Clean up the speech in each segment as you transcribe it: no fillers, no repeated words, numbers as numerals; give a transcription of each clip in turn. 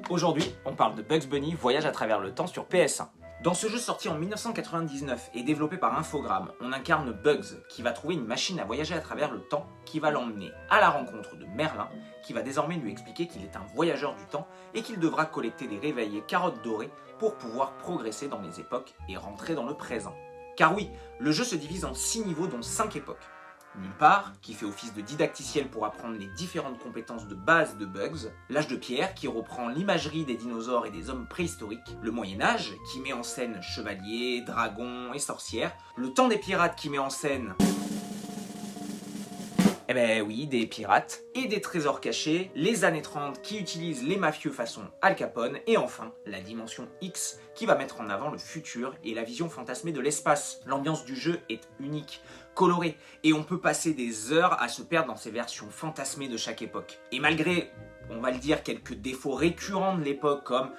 Aujourd'hui, on parle de Bugs Bunny Voyage à travers le temps sur PS1. Dans ce jeu sorti en 1999 et développé par Infogrames, on incarne Bugs qui va trouver une machine à voyager à travers le temps qui va l'emmener à la rencontre de Merlin qui va désormais lui expliquer qu'il est un voyageur du temps et qu'il devra collecter des réveillés carottes dorées pour pouvoir progresser dans les époques et rentrer dans le présent. Car oui, le jeu se divise en 6 niveaux dont 5 époques. Nulle part, qui fait office de didacticiel pour apprendre les différentes compétences de base de Bugs, l'âge de pierre, qui reprend l'imagerie des dinosaures et des hommes préhistoriques, le Moyen-Âge, qui met en scène chevaliers, dragons et sorcières, le temps des pirates, qui met en scène... Eh ben oui, des pirates et des trésors cachés, les années 30 qui utilisent les mafieux façon Al Capone, et enfin, la dimension X qui va mettre en avant le futur et la vision fantasmée de l'espace. L'ambiance du jeu est unique, colorée, et on peut passer des heures à se perdre dans ces versions fantasmées de chaque époque. Et malgré, on va le dire, quelques défauts récurrents de l'époque comme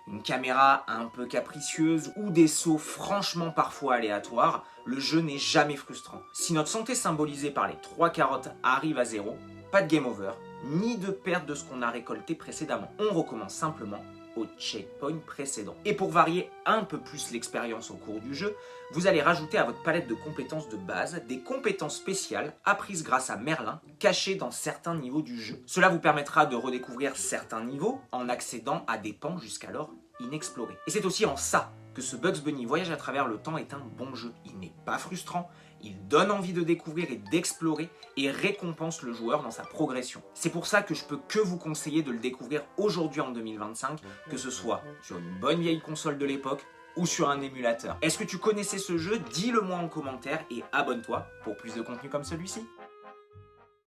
une caméra un peu capricieuse ou des sauts franchement parfois aléatoires, le jeu n'est jamais frustrant. Si notre santé symbolisée par les 3 carottes arrive à 0, pas de game over, ni de perte de ce qu'on a récolté précédemment. On recommence simplement au checkpoint précédent. Et pour varier un peu plus l'expérience au cours du jeu, vous allez rajouter à votre palette de compétences de base des compétences spéciales apprises grâce à Merlin, cachées dans certains niveaux du jeu. Cela vous permettra de redécouvrir certains niveaux en accédant à des pans jusqu'alors inexplorés. Et c'est aussi en ça que ce Bugs Bunny Voyage à travers le temps est un bon jeu. Il n'est pas frustrant, il donne envie de découvrir et d'explorer et récompense le joueur dans sa progression. C'est pour ça que je peux que vous conseiller de le découvrir aujourd'hui en 2025, que ce soit sur une bonne vieille console de l'époque ou sur un émulateur. Est-ce que tu connaissais ce jeu? Dis-le moi en commentaire et abonne-toi pour plus de contenu comme celui-ci.